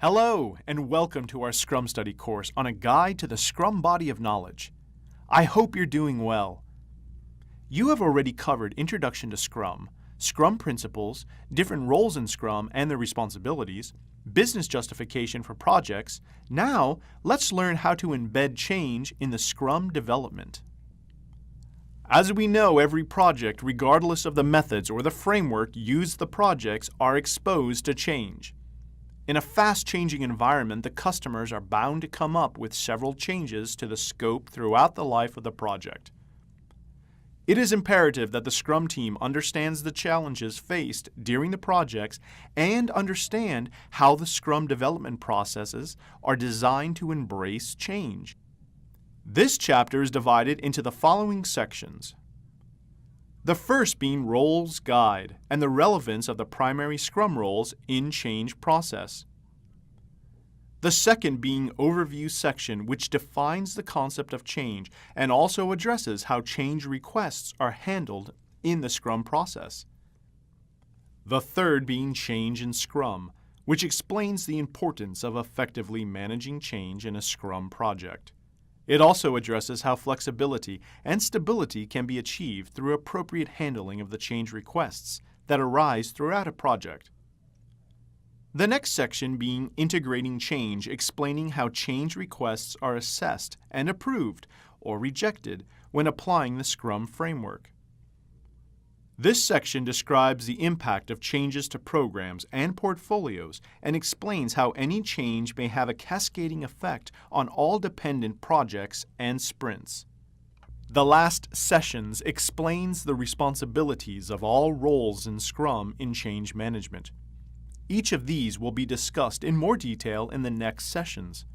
Hello, and welcome to our Scrum Study course on a guide to the Scrum body of knowledge. I hope you're doing well. You have already covered Introduction to Scrum, Scrum principles, different roles in Scrum and their responsibilities, business justification for projects. Now, let's learn how to embed change in the Scrum development. As we know, every project, regardless of the methods or the framework used, the projects are exposed to change. In a fast-changing environment, the customers are bound to come up with several changes to the scope throughout the life of the project. It is imperative that the Scrum team understands the challenges faced during the projects and understand how the Scrum development processes are designed to embrace change. This chapter is divided into the following sections. The first being Roles Guide and the relevance of the primary Scrum roles in change process. The second being Overview section, which defines the concept of change and also addresses how change requests are handled in the Scrum process. The third being Change in Scrum, which explains the importance of effectively managing change in a Scrum project. It also addresses how flexibility and stability can be achieved through appropriate handling of the change requests that arise throughout a project. The next section being Integrating Change, explaining how change requests are assessed and approved or rejected when applying the Scrum framework. This section describes the impact of changes to programs and portfolios and explains how any change may have a cascading effect on all dependent projects and sprints. The last sections explains the responsibilities of all roles in Scrum in change management. Each of these will be discussed in more detail in the next sessions.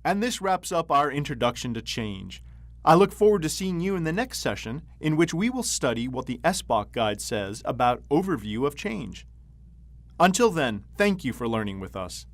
And this wraps up our Introduction to Change. I look forward to seeing you in the next session, in which we will study what the SBOC guide says about overview of change. Until then, thank you for learning with us.